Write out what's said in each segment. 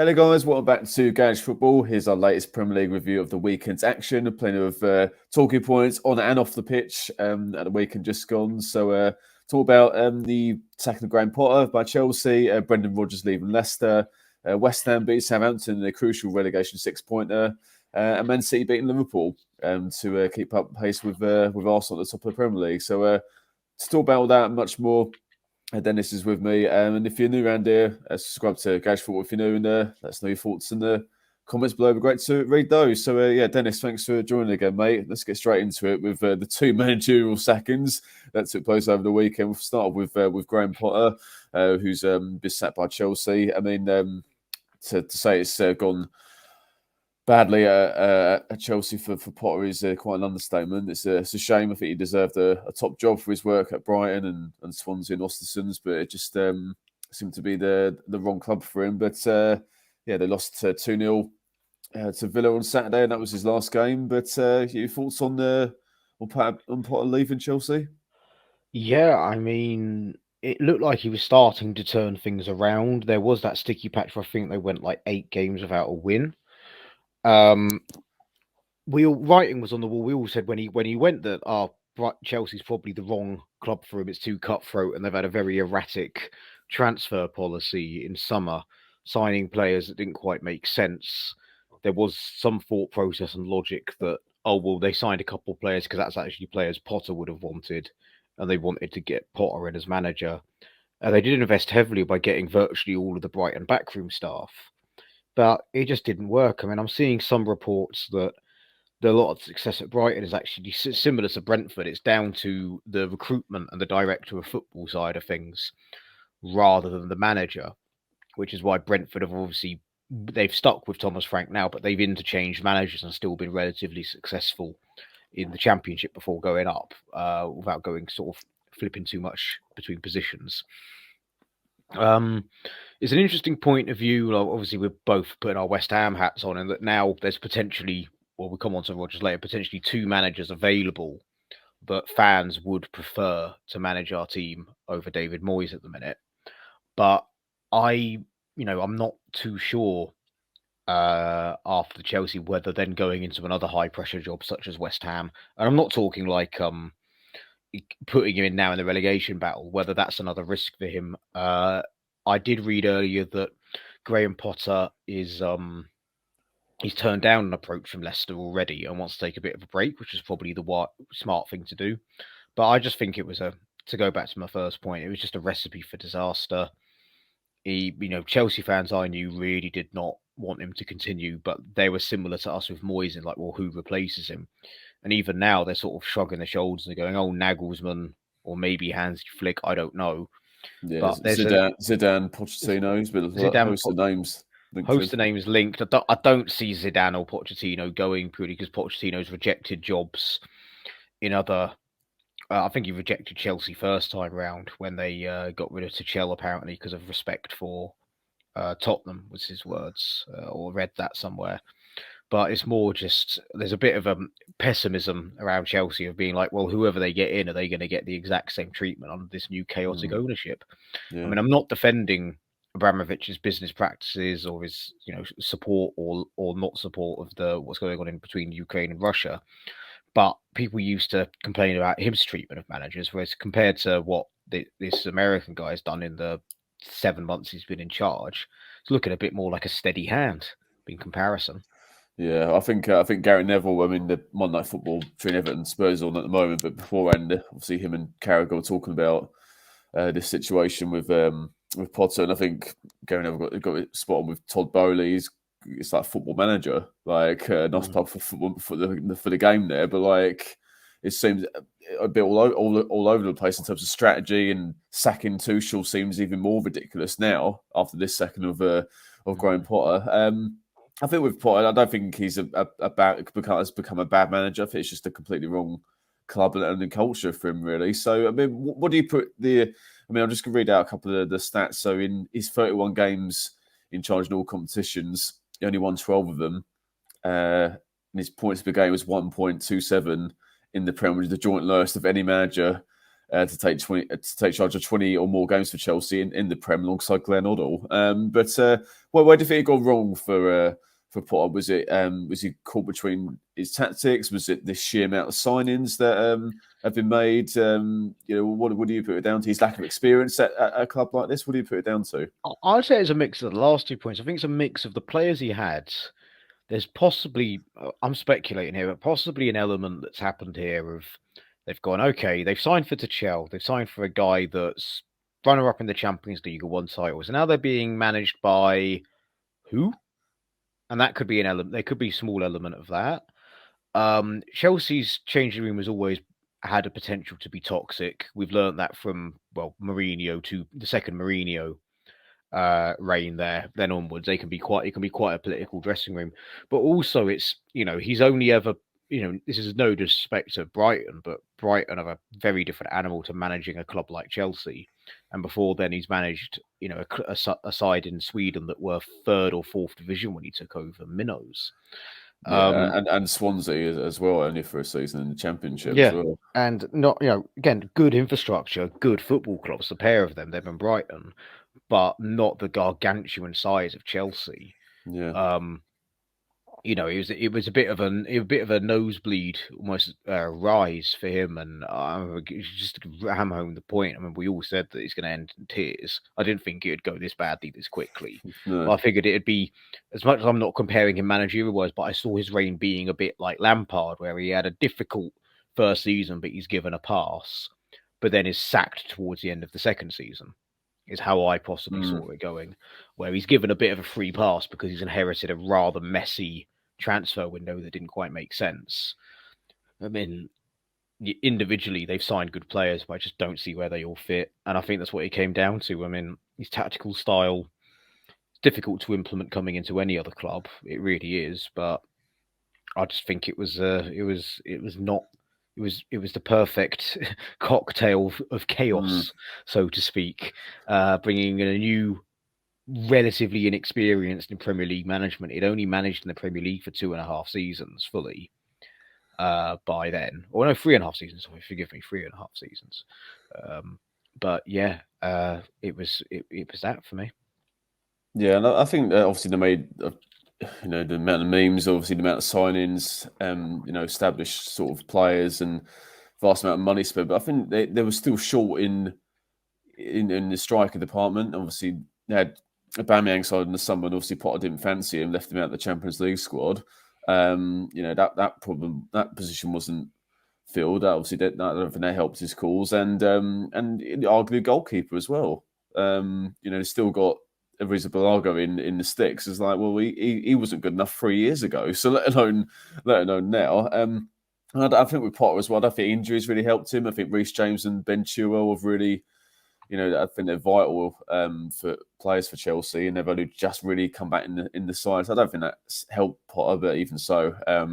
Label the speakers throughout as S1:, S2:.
S1: Hello guys, welcome back to Garage Football. Here's our latest Premier League review of the weekend's action. Plenty of talking points on and off the pitch at the weekend just gone. So talk about the sacking of Graham Potter by Chelsea, Brendan Rodgers leaving Leicester, West Ham beat Southampton in a crucial relegation 6-pointer, and Man City beating Liverpool to keep up pace with Arsenal at the top of the Premier League. So to talk about all that and much more, Dennis is with me. And if you're new around here, subscribe to Garage Football if you're new, and let us know your thoughts in the comments below. It'd be great to read those. So, Dennis, thanks for joining again, mate. Let's get straight into it with the two managerial sackings that took place over the weekend. We'll start with Graham Potter, who's been sacked by Chelsea. I mean, to say it's gone badly at Chelsea for Potter is quite an understatement. It's a shame. I think he deserved a top job for his work at Brighton and Swansea and Ostersund's, but it just seemed to be the wrong club for him. But they lost 2-0 to Villa on Saturday, and that was his last game. But your thoughts on Potter leaving Chelsea?
S2: Yeah, I mean, it looked like he was starting to turn things around. There was that sticky patch where I think they went like 8 games without a win. Writing was on the wall. We all said when he went that Chelsea's probably the wrong club for him. It's too cutthroat, and they've had a very erratic transfer policy in summer, signing players that didn't quite make sense. There was some thought process and logic that they signed a couple of players because that's actually players Potter would have wanted, and they wanted to get Potter in as manager. They did invest heavily by getting virtually all of the Brighton backroom staff, but it just didn't work. I mean, I'm seeing some reports that a lot of success at Brighton is actually similar to Brentford. It's down to the recruitment and the director of football side of things rather than the manager, which is why Brentford they've stuck with Thomas Frank now, but they've interchanged managers and still been relatively successful in the Championship before going up, without going sort of flipping too much between positions. It's an interesting point of view. Obviously, we're both putting our West Ham hats on, and that now there's potentially, we'll come on to Rodgers later, potentially 2 managers available that fans would prefer to manage our team over David Moyes at the minute. But I'm not too sure after Chelsea whether then going into another high pressure job such as West Ham, and I'm not talking like putting him in now in the relegation battle, whether that's another risk for him. I did read earlier that Graham Potter is he's turned down an approach from Leicester already and wants to take a bit of a break, which is probably the smart thing to do. But I just think it was to go back to my first point, it was just a recipe for disaster. Chelsea fans I knew really did not want him to continue, but they were similar to us with Moyes in like, well, who replaces him? And even now they're sort of shrugging their shoulders and going, oh, Nagelsmann or maybe Hansi Flick, I don't know.
S1: Yeah,
S2: But there's
S1: Zidane, Pochettino's bit of a host of names.
S2: Host of names linked. I don't see Zidane or Pochettino going purely because Pochettino's rejected jobs in other. I think he rejected Chelsea first time round when they got rid of Tuchel apparently because of respect for Tottenham was his words, or read that somewhere. But it's more just there's a bit of a pessimism around Chelsea of being like, well, whoever they get in, are they going to get the exact same treatment under this new chaotic ownership?
S1: Yeah.
S2: I mean, I'm not defending Abramovich's business practices or his, support or not support of what's going on in between Ukraine and Russia, but people used to complain about his treatment of managers, whereas compared to what this American guy has done in the 7 months he's been in charge, it's looking a bit more like a steady hand in comparison.
S1: Yeah, I think Gary Neville. I mean, the Monday Night Football between Everton and Spurs on at the moment, but beforehand, obviously him and Carragher were talking about this situation with Potter, and I think Gary Neville got it spot on with Todd Bowley. It's like football manager, like nice plug for football for the game there, but like it seems a bit all over the place in terms of strategy, and sacking Tuchel seems even more ridiculous now after this second of Graham Potter. I think with Potter, I don't think he's has become a bad manager. I think it's just a completely wrong club and culture for him, really. So, I mean, what do you put I'm just going to read out a couple of the stats. So, in his 31 games in charge in all competitions, he only won 12 of them. And his points per game was 1.27 in the Premier League, the joint lowest of any manager to take charge of 20 or more games for Chelsea in the Prem alongside Glenn Hoddle. Where do you think it got wrong for Potter? Was he caught between his tactics? Was it the sheer amount of signings that have been made? What do you put it down to? His lack of experience at a club like this? What do you put it down to?
S2: I'd say it's a mix of the last 2 points. I think it's a mix of the players he had. There's possibly, I'm speculating here, but possibly an element that's happened here of they've gone, okay, they've signed for Tuchel, they've signed for a guy that's runner-up in the Champions League, won titles, and now they're being managed by who? And that could be an element. There could be a small element of that. Chelsea's changing room has always had a potential to be toxic. We've learned that from Mourinho to the second Mourinho reign there. Then onwards, it can be quite a political dressing room. But also, it's he's only ever this is no disrespect to Brighton, but Brighton are a very different animal to managing a club like Chelsea. And before then, he's managed a side in Sweden that were third or fourth division when he took over, Minnows.
S1: And Swansea as well, only for a season in the Championship.
S2: Yeah,
S1: as well.
S2: and not again, good infrastructure, good football clubs. The pair of them, they've been Brighton, but not the gargantuan size of Chelsea.
S1: Yeah.
S2: It was a bit of a nosebleed almost rise for him, and just to hammer home the point. I mean, we all said that it's going to end in tears. I didn't think it'd go this badly this quickly.
S1: No.
S2: I figured it'd be, as much as I'm not comparing him managerial-wise, but I saw his reign being a bit like Lampard, where he had a difficult first season, but he's given a pass, but then is sacked towards the end of the second season. Is how I possibly saw it going, where he's given a bit of a free pass because he's inherited a rather messy transfer window that didn't quite make sense. I mean, individually, they've signed good players, but I just don't see where they all fit. And I think that's what it came down to. I mean, his tactical style is difficult to implement coming into any other club. It really is. But I just think it was the perfect cocktail of chaos, so to speak, bringing in a new, relatively inexperienced in Premier League management. He'd only managed in the Premier League for 2.5 seasons fully by then. Or no, 3.5 seasons. Forgive me, 3.5 seasons. But yeah, it was that for me.
S1: Yeah, and I think obviously they made the amount of memes, obviously the amount of signings, established sort of players and vast amount of money spent. But I think they were still short in the striker department. Obviously, they had Aubameyang signed in the summer, and obviously Potter didn't fancy him, left him out of the Champions League squad. That position wasn't filled. Obviously, I don't think that helped his cause, and arguably the goalkeeper as well. They still got Ariza Balago in the sticks. It's like, well, he wasn't good enough 3 years ago, so let alone now. I think with Potter as well, I think injuries really helped him. I think Reece James and Ben Chilwell have really, I think they're vital for players for Chelsea, and they've only just really come back in the side. So I don't think that's helped Potter, but even so, I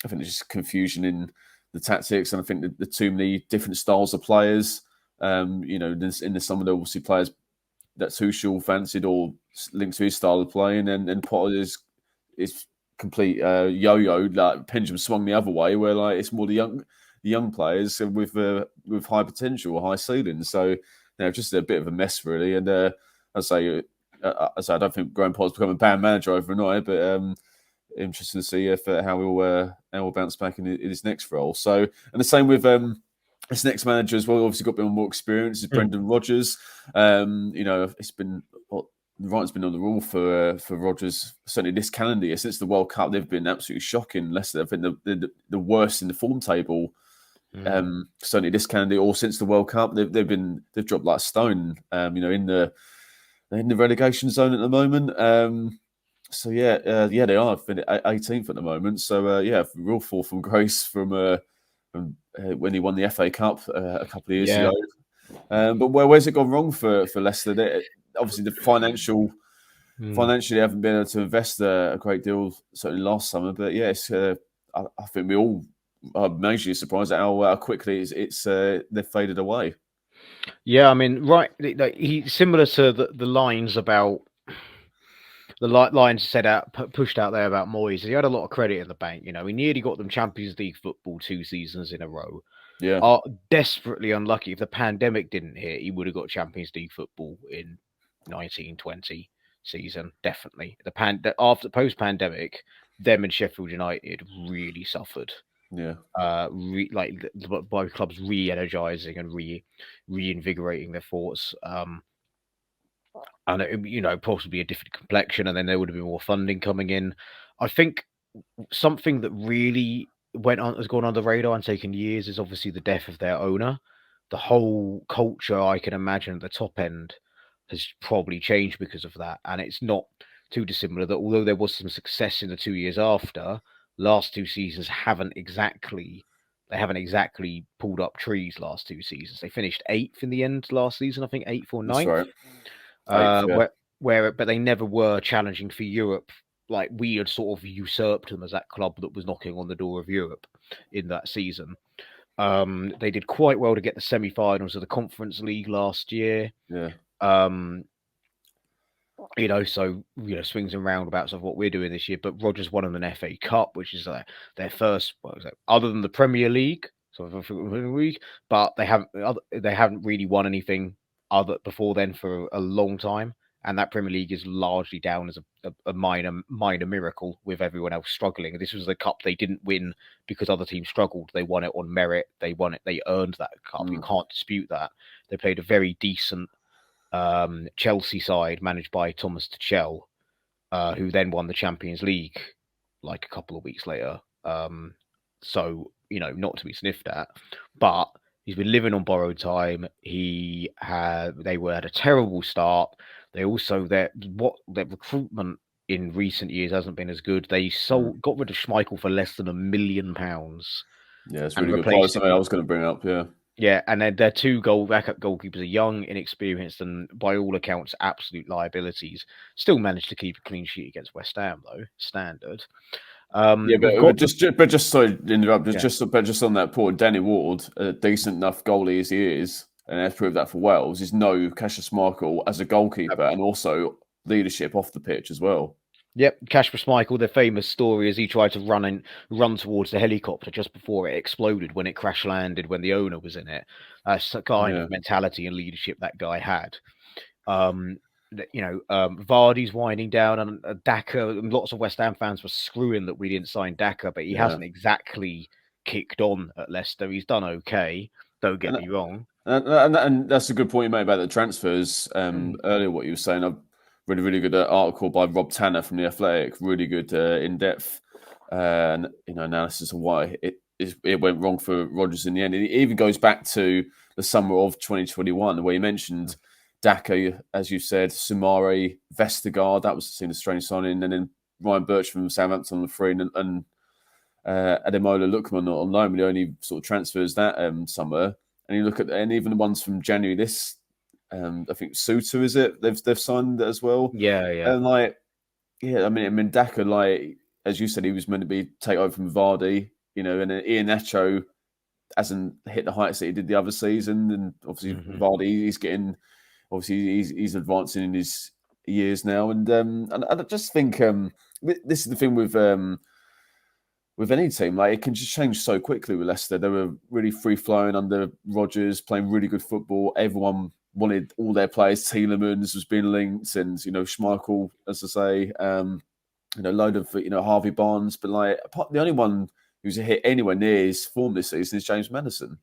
S1: think there's just confusion in the tactics, and I think the too many different styles of players. In the some of the obviously players that Tuchel fancied or linked to his style of playing, and Potter is complete yo-yo, like pendulum swung the other way, where like it's more the young players with high potential or high ceilings. So just a bit of a mess really. And I say I don't think Graham Potter's become a bad manager overnight, but interesting to see how he'll bounce back in his next role. So, and the same with this next manager as well. Obviously, got a bit more experience. Is Brendan Rodgers. It's been the writing's been on the wall for Rodgers certainly this calendar year. Since the World Cup, they've been absolutely shocking. Leicester have been the worst in the form table. Certainly this calendar year, or since the World Cup, they've dropped like a stone. In the relegation zone at the moment. They are 18th at the moment. So real fall from grace from when he won the FA Cup a couple of years ago. But where's it gone wrong for Leicester? Obviously, the financially they haven't been able to invest a great deal certainly last summer. But yes, I think we all are majorly surprised at how quickly they've faded away.
S2: Yeah, I mean, right. He's similar to the lines about the lines pushed out there about Moyes. He had a lot of credit in the bank. He nearly got them Champions League football 2 seasons in a row.
S1: Yeah,
S2: are desperately unlucky. If the pandemic didn't hit, he would have got Champions League football in 1920 season, definitely. After post-pandemic, them and Sheffield United really suffered.
S1: yeah,
S2: Both clubs re-energizing and reinvigorating their thoughts. And possibly a different complexion, and then there would have been more funding coming in. I think something that really has gone under the radar and taken years is obviously the death of their owner. The whole culture, I can imagine, at the top end has probably changed because of that, and it's not too dissimilar that although there was some success in the 2 years after, last 2 seasons haven't exactly pulled up trees. Last 2 seasons, they finished eighth in the end last season. I think eighth or
S1: that's
S2: ninth.
S1: right. Eighth, yeah,
S2: But they never were challenging for Europe. Like we had sort of usurped them as that club that was knocking on the door of Europe in that season. They did quite well to get the semi-finals of the Conference League last year.
S1: yeah,
S2: Swings and roundabouts of what we're doing this year. But Rodgers won them an FA Cup, which is their first, other than the Premier League, but they haven't really won anything other before then for a long time. And that Premier League is largely down as a minor miracle with everyone else struggling. This was the cup they didn't win because other teams struggled. They won it on merit. They won it. They earned that cup. You can't dispute that. They played a very decent Chelsea side managed by Thomas Tuchel, who then won the Champions League like a couple of weeks later. Not to be sniffed at, but he's been living on borrowed time. They had a terrible start. They also their recruitment in recent years hasn't been as good. They got rid of Schmeichel for less than £1 million.
S1: yeah. It's
S2: And
S1: really good. Probably
S2: replaced
S1: something I
S2: him.
S1: was going to bring up. Yeah,
S2: Yeah, and then their two backup goalkeepers are young, inexperienced, and by all accounts, absolute liabilities. Still managed to keep a clean sheet against West Ham, though. Standard.
S1: yeah.
S2: We've
S1: But
S2: got
S1: just sorry to interrupt.
S2: yeah,
S1: Just on that point, Danny Ward, a decent enough goalie as he is, and has proved that for Wales, is no Cassius Schmeichel as a goalkeeper, and also leadership off the pitch as well.
S2: Yep, Kasper Schmeichel. The famous story is he tried to run towards the helicopter just before it exploded when it crash landed when the owner was in it. That's the kind of mentality and leadership that guy had. Vardy's winding down, and Daka. And lots of West Ham fans were screwing that we didn't sign Daka, but he hasn't exactly kicked on at Leicester. He's done okay. Don't get me wrong.
S1: And that's a good point you made about the transfers. Earlier, what you were saying, really good article by Rob Tanner from the Athletic. Really good in-depth analysis of why it went wrong for Rodgers in the end. It even goes back to the summer of 2021, where you mentioned Daka, as you said, Sumari, Vestergaard. That was seen a strange signing, and then Ryan Birch from Southampton on the free, and Ademola Lookman on loan. The only sort of transfers that summer. And you look at even the ones from January this, I think Suter, is it? They've signed as well.
S2: Yeah.
S1: And I mean, Daka, as you said, he was meant to be take over from Vardy, and then Ian Nacho hasn't hit the heights that he did the other season. And obviously Vardy, he's advancing in his years now. And I just think this is the thing with any team, it can just change so quickly with Leicester. They were really free-flowing under Rodgers, playing really good football. Everyone wanted all their players. Tielemans was being linked, and Schmeichel, as I say, load of Harvey Barnes. But the only one who's hit anywhere near his form this season is James Madison.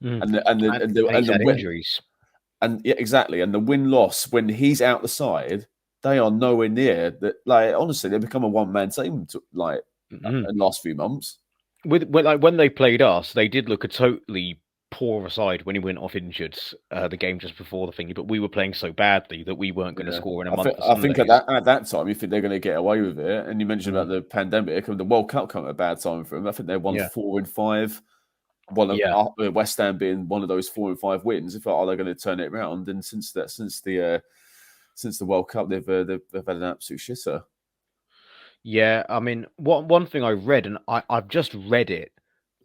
S2: And he's had injuries.
S1: And yeah, exactly. And the win-loss when he's out the side, they are nowhere near that. Honestly, they become a one-man team. In the last few months.
S2: When they played us, they did look a totally poor side when he went off injured the game just before the thingy, but we were playing so badly that we weren't going to score in a month.
S1: I think at that time, you think they're going to get away with it. And you mentioned about the pandemic and the World Cup coming at a bad time for them. I think they won 4 and 5. West Ham being one of those 4 and 5 wins. If they're going to turn it around, and since the World Cup, they've had an absolute shitter.
S2: Yeah, I mean, one thing I read, and I've just read it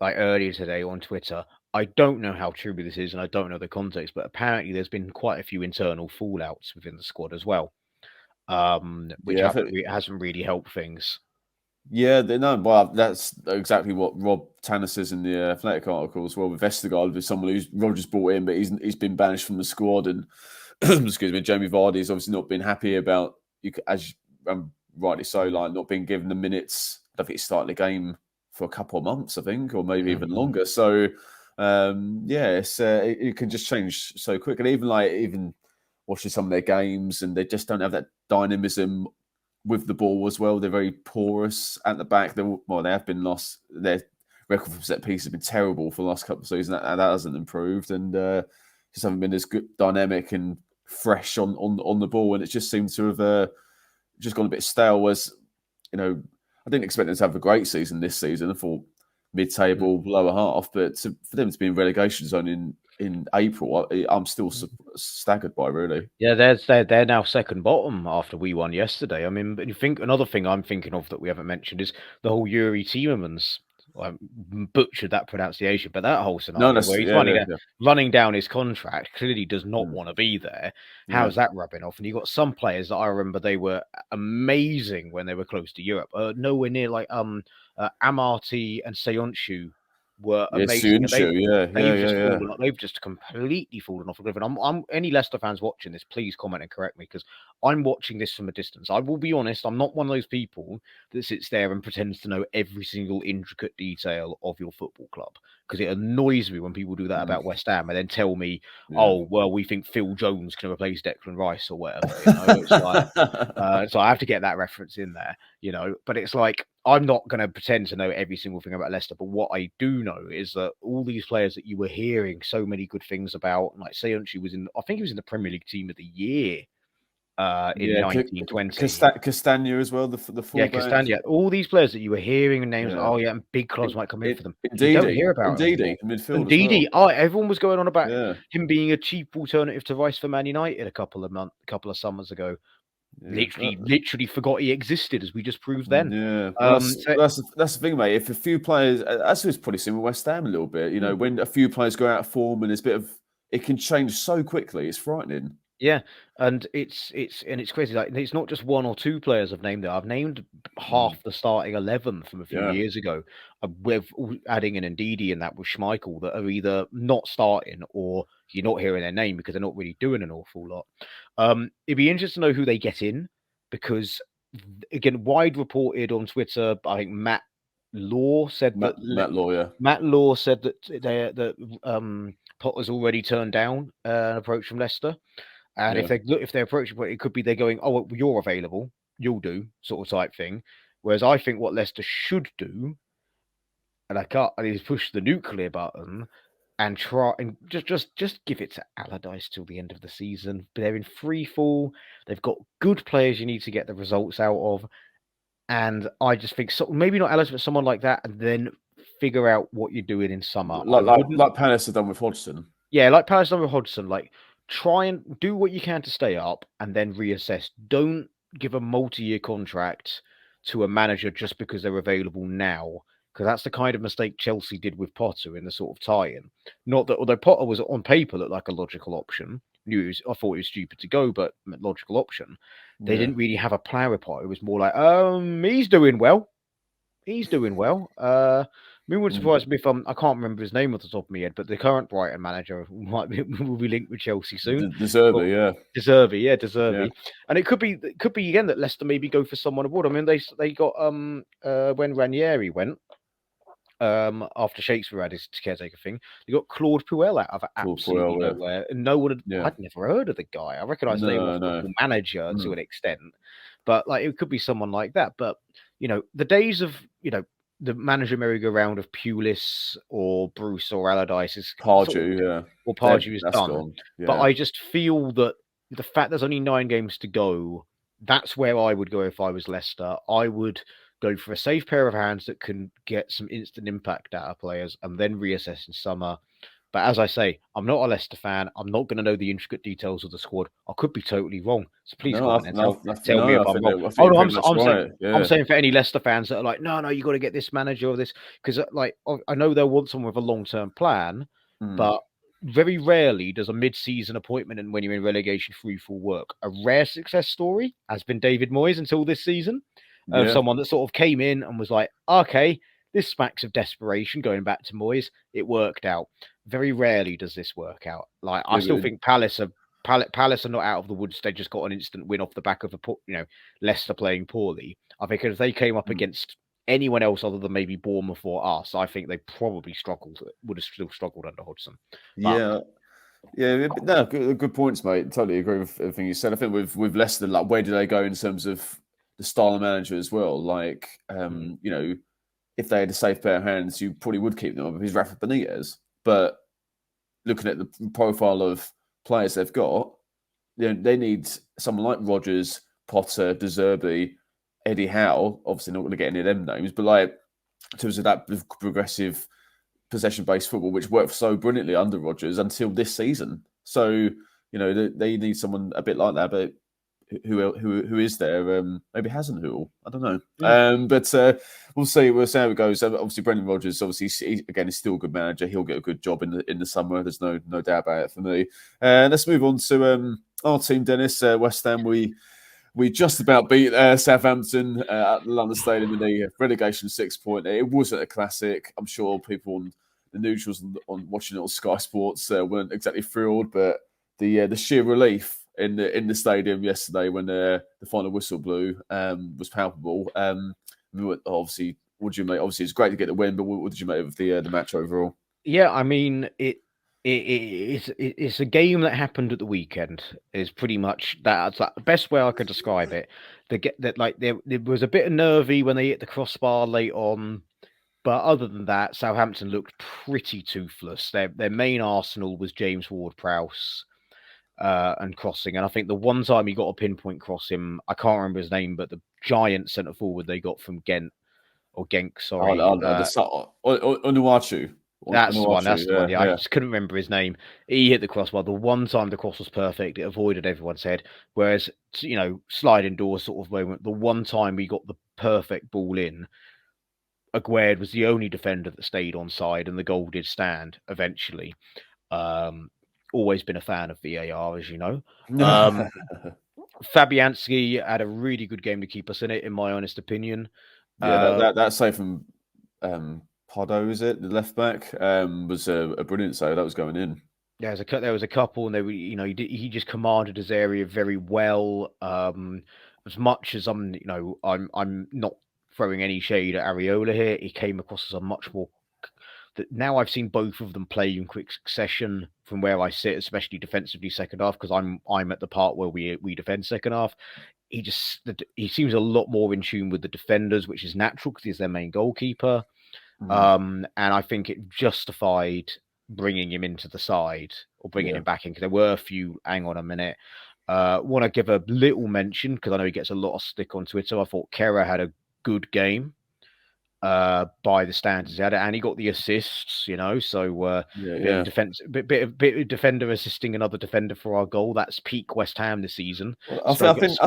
S2: earlier today on Twitter. I don't know how true this is, and I don't know the context, but apparently there's been quite a few internal fallouts within the squad as well, which hasn't really helped things.
S1: Yeah, no, well, that's exactly what Rob Tanner says in the Athletic article as well. With Vestergaard, with someone who's Rodgers brought in, but he's been banished from the squad, and excuse me, Jamie Vardy's obviously not been happy about as rightly so, like not being given the minutes. I don't think he started the game for a couple of months, I think, or maybe even longer. So, yeah, it can just change so quick, and even watching some of their games, and they just don't have that dynamism with the ball as well. They're very porous at the back. They have been lost. Their record from set piece has been terrible for the last couple of seasons, and that hasn't improved. And just haven't been as good, dynamic and fresh on the ball. And it just seems to have just gone a bit stale. Whereas, I didn't expect them to have a great season this season. I thought mid-table, lower half, but for them to be in relegation zone in April, I'm still staggered by, really.
S2: Yeah, they're now second bottom after we won yesterday. I mean, but you think another thing I'm thinking of that we haven't mentioned is the whole Yuri Tielemans. I butchered that pronunciation, but that whole
S1: No,
S2: scenario where he's running down his contract, clearly does not want to be there. How's that rubbing off? And you got some players that I remember they were amazing when they were close to Europe, nowhere near like Amarty and Seonchu were amazing. They've just completely fallen off a cliff. And I'm any Leicester fans watching this, please comment and correct me, because I'm watching this from a distance. I will be honest, I'm not one of those people that sits there and pretends to know every single intricate detail of your football club, because it annoys me when people do that about West Ham and then tell me, oh, well, we think Phil Jones can replace Declan Rice or whatever. It's like, so I have to get that reference in there, but it's like, I'm not going to pretend to know every single thing about Leicester, but what I do know is that all these players that you were hearing so many good things about, like Seonchi I think he was in the Premier League Team of the Year in 1920.
S1: Castagna as well, the fullback.
S2: Yeah, Castagna. All these players that you were hearing and names, and big clubs might come in for them. You don't hear about
S1: Ndidi, midfield.
S2: Ndidi. Well. Everyone was going on about him being a cheap alternative to Rice for Man United a couple of summers ago. Literally forgot he existed, as we just proved then.
S1: Yeah, well, that's the thing, mate. If a few players, that's what's probably seen with West Ham a little bit. When a few players go out of form and it can change so quickly. It's frightening.
S2: Yeah, and it's crazy. Like, it's not just one or two players I've named there. I've named half the starting 11 from a few years ago, with adding an Ndidi and that with Schmeichel, that are either not starting or you're not hearing their name because they're not really doing an awful lot. It'd be interesting to know who they get in, because again, wide reported on Twitter, I think Matt Law said
S1: Matt Law
S2: said that Potter's already turned down an approach from Leicester. And if they approach it could be they're going, oh, well, you're available, you'll do, sort of type thing. Whereas I think what Leicester should do, and is push the nuclear button and try and just give it to Allardyce till the end of the season. They're in free fall. They've got good players you need to get the results out of. And I just think maybe not Allardyce, but someone like that, and then figure out what you're doing in summer.
S1: Like Palace have done with Hodgson.
S2: Yeah, like Palace done with Hodgson. Like, try and do what you can to stay up and then reassess. Don't give a multi-year contract to a manager just because they're available now, because that's the kind of mistake Chelsea did with Potter in the sort of tie-in. Not that, although Potter was on paper looked like a logical option, I thought it was stupid to go, but logical option. They didn't really have a player with Potter. It was more like, he's doing well. He's doing well. It wouldn't surprise me if I can't remember his name off the top of my head, but the current Brighton manager will be linked with Chelsea soon. Deservey. And it could be again that Leicester maybe go for someone abroad. I mean, they got when Ranieri went after Shakespeare had his caretaker thing, they got Claude Puel out of absolutely nowhere, and no one I'd never heard of the guy. I recognise the name of the manager to an extent, but like it could be someone like that. But the days of the manager merry-go-round of Pulis or Bruce or Allardyce is
S1: Pardew,
S2: or Pardew is done.
S1: Gone. Yeah.
S2: But I just feel that the fact there's only 9 games to go, that's where I would go if I was Leicester. I would go for a safe pair of hands that can get some instant impact out of players and then reassess in summer. But as I say, I'm not a Leicester fan. I'm not going to know the intricate details of the squad. I could be totally wrong. So please comment and tell me if I'm wrong. I'm saying for any Leicester fans that are like, no, you got to get this manager or this. Because like, I know they'll want someone with a long-term plan, but very rarely does a mid-season appointment and when you're in relegation free fall work. A rare success story has been David Moyes until this season. of
S1: Yeah,
S2: someone that sort of came in and was like, okay, this smacks of desperation. Going back to Moyes, it worked out. Very rarely does this work out. Like I
S1: yeah,
S2: still
S1: but,
S2: think Palace are not out of the woods. They just got an instant win off the back of Leicester playing poorly. I think if they came up
S1: mm,
S2: against anyone else other than maybe Bournemouth or us, I think they probably would have still struggled under Hodgson. But
S1: yeah. Yeah, no, good points, mate. Totally agree with everything you said. I think with Leicester, like, where do they go in terms of the style of manager as well? Like, if they had a safe pair of hands, you probably would keep them up because Rafa Benitez. But looking at the profile of players they've got, they need someone like Rodgers, Potter, De Zerbi, Eddie Howe. Obviously, not going to get any of them names, but like in terms of that progressive possession-based football, which worked so brilliantly under Rodgers until this season. So they need someone a bit like that, but who is there? Maybe Hasenhüttl. I don't know. But we'll see. We'll see how it goes. Obviously, Brendan Rodgers, obviously, again, is still a good manager. He'll get a good job in the summer. There's no doubt about it for me. Let's move on to our team, Dennis. West Ham. We just about beat Southampton at the London Stadium in the relegation 6-point. It wasn't a classic. I'm sure people on the neutrals on watching it on Sky Sports weren't exactly thrilled, but the sheer relief in the stadium yesterday when the final whistle blew was palpable. Obviously, what did you make? Obviously, it's great to get the win, but what did you make of the match overall?
S2: yeah, I mean it's a game that happened at the weekend. Is pretty much that's like the best way I could describe it. There was a bit of nervy when they hit the crossbar late on, but other than that, Southampton looked pretty toothless. Their main arsenal was James Ward-Prowse and crossing, and I think the one time he got a pinpoint cross him, I can't remember his name, but the giant centre forward they got from Ghent or Genk, sorry.
S1: Onuachu.
S2: That's the one. That's the one.
S1: Yeah,
S2: Yeah, I
S1: yeah.
S2: just couldn't remember his name. He hit the crossbar. The one time the cross was perfect, it avoided everyone's head. Whereas, sliding door sort of moment. The one time we got the perfect ball in, Aguerd was the only defender that stayed on side, and the goal did stand eventually. Always been a fan of VAR, as you know. Fabianski had a really good game to keep us in it, in my honest opinion.
S1: Yeah, that save from Pardo, is it the left back? Was a brilliant save. That was going in.
S2: There was a couple, and they were, he just commanded his area very well. As much as I'm not throwing any shade at Areola here. He came across as a much more. That now I've seen both of them play in quick succession from where I sit, especially defensively second half, because I'm at the part where we defend second half. He seems a lot more in tune with the defenders, which is natural because he's their main goalkeeper. And I think it justified bringing him into the side or bringing him back in, because there were a few, hang on a minute. Want to give a little mention, because I know he gets a lot of stick on Twitter. I thought Kera had a good game by the standards he had, and he got the assists, so bit of defender assisting another defender for our goal. That's peak West Ham this season.
S1: Well, I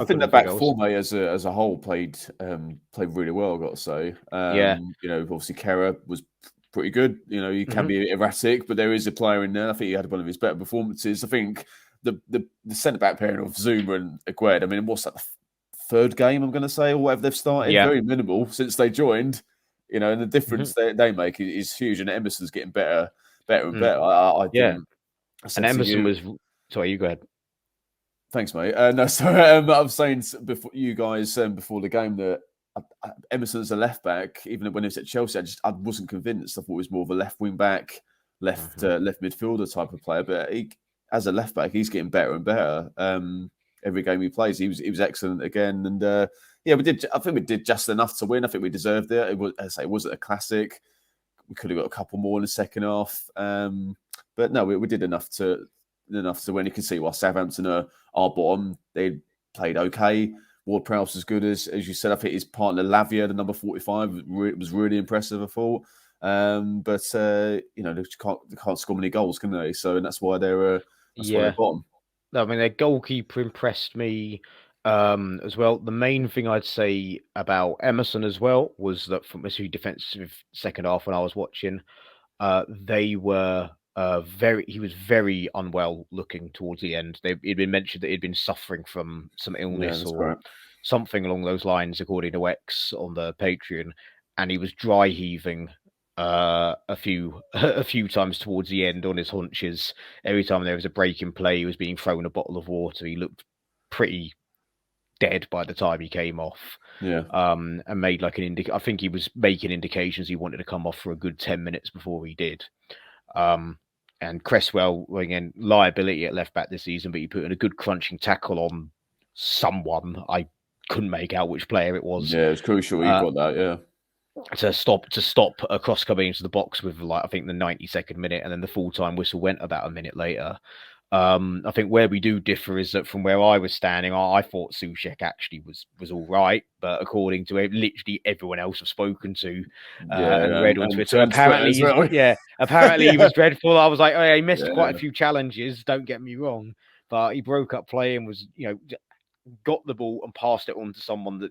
S1: think the back four, mate, as a whole played really well. I've got to say, obviously Kera was pretty good. He can be erratic, but there is a player in there. I think he had one of his better performances. I think the centre back pairing of Zuma and Aguerd. I mean, what's that? The third game I'm going to say, or whatever they've started.
S2: Yeah.
S1: Very minimal since they joined. And the difference they make is huge. And Emerson's getting better and better. I think.
S2: And Emerson was. Sorry, you go ahead.
S1: Thanks, mate. No, sorry. I was saying before you guys before the game that Emerson as a left back, even when he was at Chelsea, I wasn't convinced. I thought he was more of a left wing back, left midfielder type of player. But as a left back, he's getting better and better. Every game he plays, he was excellent again. And I think we did just enough to win. I think we deserved it. It was, as I say, it wasn't a classic. We could have got a couple more in the second half. But no, we did enough to win. You can see while Southampton are bottom, they played okay. Ward-Prowse as good as you said. I think his partner Lavia, the number 45, was really impressive. I thought, but they can't score many goals, can they? So and that's why they're bottom.
S2: I mean, their goalkeeper impressed me as well. The main thing I'd say about Emerson as well was that from a defensive second half when I was watching, they were he was very unwell looking towards the end. It'd been mentioned that he'd been suffering from some illness something along those lines, according to X on the Patreon, and he was dry heaving a few times towards the end on his haunches. Every time there was a break in play, he was being thrown a bottle of water. He looked pretty dead by the time he came off.
S1: Yeah.
S2: And made like I think he was making indications he wanted to come off for a good 10 minutes before he did. And Cresswell, again, liability at left back this season, but he put in a good crunching tackle on someone. I couldn't make out which player it was.
S1: Yeah, it was crucial. He got that, yeah.
S2: To stop a cross coming into the box with, like, I think the 92nd minute, and then the full-time whistle went about a minute later. I think where we do differ is that from where I was standing, I thought Soucek actually was all right, but according to literally everyone else I've spoken to and read on Twitter, apparently, apparently he was dreadful. I was like, oh yeah, he missed quite a few challenges. Don't get me wrong, but he broke up play and was, got the ball and passed it on to someone that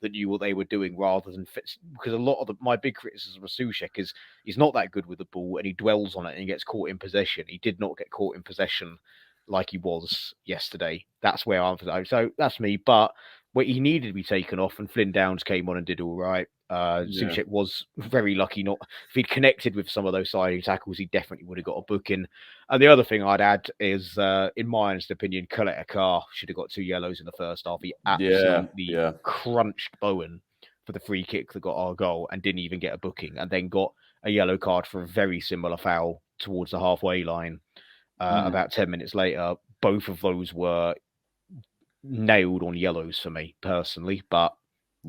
S2: that knew what they were doing, rather than because a lot of my big criticism of Soucek is he's not that good with the ball and he dwells on it and he gets caught in possession. He did not get caught in possession like he was yesterday. That's where I'm. So that's me. But where he needed to be taken off, and Flynn Downs came on and did all right. Soucek was very lucky. Not if he'd connected with some of those sliding tackles, he definitely would have got a booking. And the other thing I'd add is, in my honest opinion, Coletta Carr should have got 2 yellows in the first half. He absolutely crunched Bowen for the free kick that got our goal and didn't even get a booking, and then got a yellow card for a very similar foul towards the halfway line about 10 minutes later. Both of those were nailed on yellows for me personally, but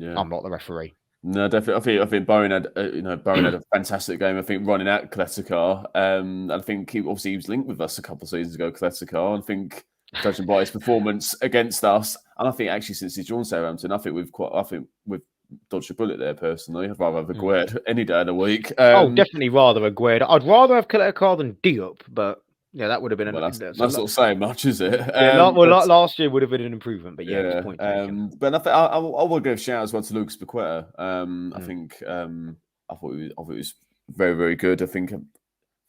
S2: I'm not the referee.
S1: No, definitely. I think Bowen had, Bowen had a fantastic game. I think running out Kletekar. I think he was linked with us a couple of seasons ago, Kletekar. I think judging by his performance against us, and I think actually since he's joined Southampton, I think we've dodged a bullet there personally. I'd rather have Aguerd any day of the week.
S2: Definitely rather Aguerd. I'd rather have Kletekar than Diop, but yeah, that would have been
S1: that's not saying much, is it?
S2: Last year would have been an improvement, but yeah. Point taken.
S1: But I will give a shout as well to Lucas Paqueta. I think I thought it was very, very good. I think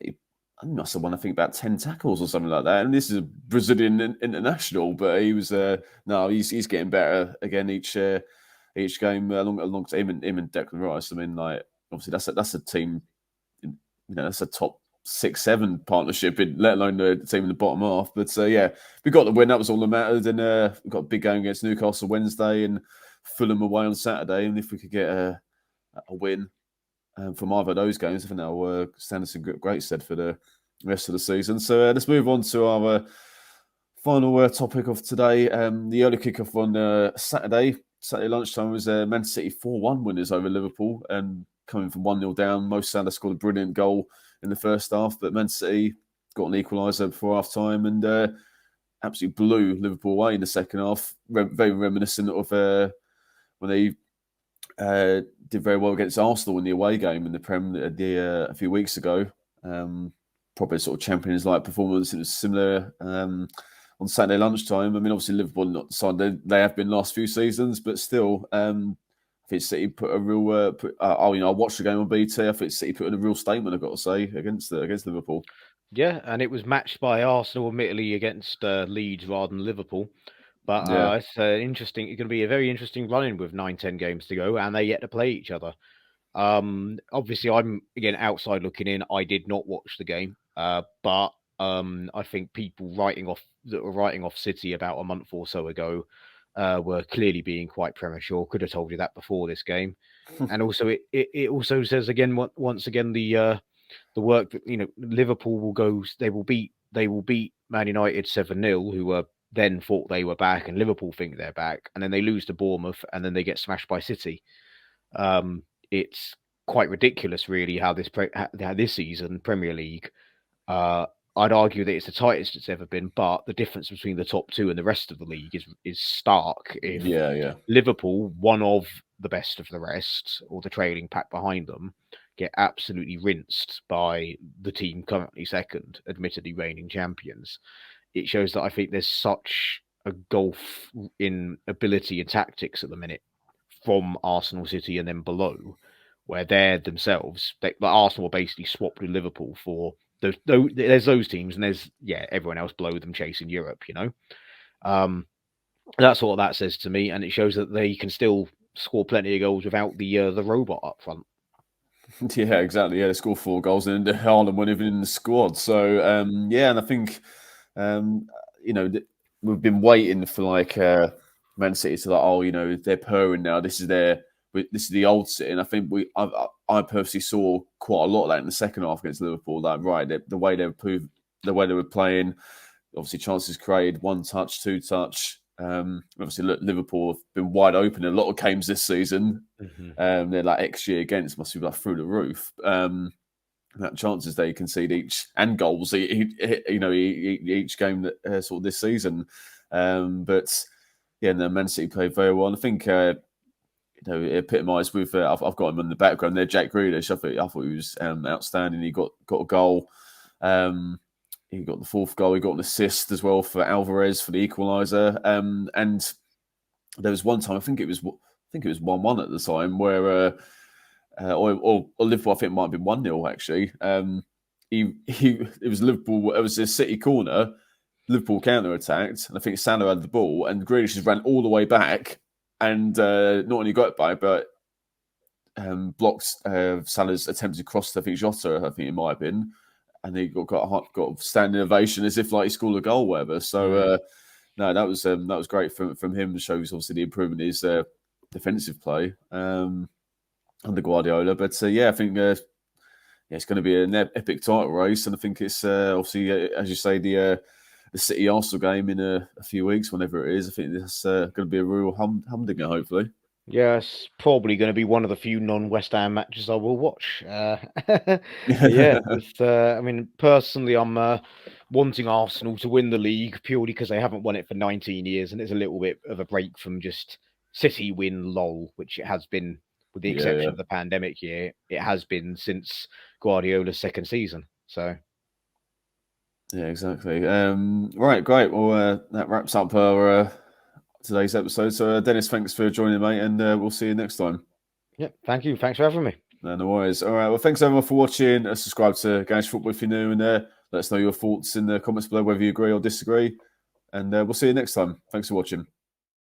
S1: he must have won, I think, about 10 tackles or something like that. And this is a Brazilian international, but he was he's getting better again each game along to him and Declan Rice. I mean, like, obviously that's a team, that's a top 6-7 partnership, let alone the team in the bottom half. But we got the win. That was all that mattered. And we've got a big game against Newcastle Wednesday and Fulham away on Saturday. And if we could get a win from either of those games, I think that'll stand us in great stead for the rest of the season. So let's move on to our final topic of today. The early kickoff on Saturday lunchtime was Man City 4-1 winners over Liverpool, and coming from 1-0 down. Mo Salah scored a brilliant goal in the first half, but Man City got an equaliser before half time and absolutely blew Liverpool away in the second half. Very reminiscent of when they did very well against Arsenal in the away game in the Prem a few weeks ago. Probably sort of Champions-like performance. It was similar on Saturday lunchtime. I mean, obviously Liverpool not the side they have been last few seasons, but still, I think City put a real. I watched the game on BT. I think City put in a real statement, I've got to say, against Liverpool.
S2: Yeah, and it was matched by Arsenal, admittedly, against Leeds rather than Liverpool. But it's interesting. It's going to be a very interesting run-in with 9-10 games to go, and they yet to play each other. Obviously, I'm again outside looking in. I did not watch the game, but I think people that were writing off City about a month or so ago were clearly being quite premature. Could have told you that before this game. And also, it also says again, once again, the work that Liverpool will go. They will beat Man United 7-0, who were then thought they were back, and Liverpool think they're back, and then they lose to Bournemouth, and then they get smashed by City. It's quite ridiculous, really, how this season Premier League. I'd argue that it's the tightest it's ever been, but the difference between the top two and the rest of the league is stark. If Liverpool, one of the best of the rest, or the trailing pack behind them, get absolutely rinsed by the team currently second, admittedly reigning champions, it shows that I think there's such a gulf in ability and tactics at the minute from Arsenal, City, and then below, where they're themselves, Arsenal are basically swapped with Liverpool for there's those teams, and there's everyone else below them chasing Europe, That's what that says to me, and it shows that they can still score plenty of goals without the robot up front.
S1: Yeah, exactly. Yeah, they scored 4 goals and Haaland wasn't even in the squad. So yeah, and I think um, you know we've been waiting for like Man City to like, oh, they're purring now. This is the old City, and I think I personally saw quite a lot of that in the second half against Liverpool. Like right, the way the way they were playing, obviously chances created, 1 touch, 2 touch. Obviously, Liverpool have been wide open in a lot of games this season.
S2: Mm-hmm.
S1: They're like XG against must be like through the roof. That chances they concede each and goals, each game that sort of this season. But yeah, and Man City played very well. And I think it epitomised with I've got him in the background there, Jack Grealish. I thought he was outstanding. He got a goal. He got the 4th goal. He got an assist as well for Alvarez for the equaliser. And there was one time I think it was 1-1 at the time where or Liverpool, I think it might have been 1-0 actually. It was Liverpool. It was a City corner. Liverpool counter attacked, and I think Salah had the ball, and Grealish just ran all the way back, and not only got it by, but blocked Salah's attempt to cross. I think Jota, I think it might have been, and he got a standing ovation as if like he scored a goal, whatever. So no, that was great from him. It shows obviously the improvement in his defensive play under Guardiola. But yeah, I think it's going to be an epic title race, and I think it's obviously as you say the City Arsenal game in a few weeks, whenever it is. I think that's going to be a real humdinger, hopefully.
S2: Yeah, it's probably going to be one of the few non-West Ham matches I will watch. Yeah, I mean, personally, I'm wanting Arsenal to win the league purely because they haven't won it for 19 years, and it's a little bit of a break from just City win lol, which it has been, with the exception of the pandemic year, it has been since Guardiola's 2nd season. So.
S1: Yeah, exactly. Right, great. Well, that wraps up our today's episode. So, Dennis, thanks for joining, mate, and we'll see you next time.
S2: Yeah, thank you. Thanks for having me.
S1: No worries. All right. Well, thanks everyone for watching. Subscribe to Games Football if you're new, and let us know your thoughts in the comments below, whether you agree or disagree. And we'll see you next time. Thanks for watching.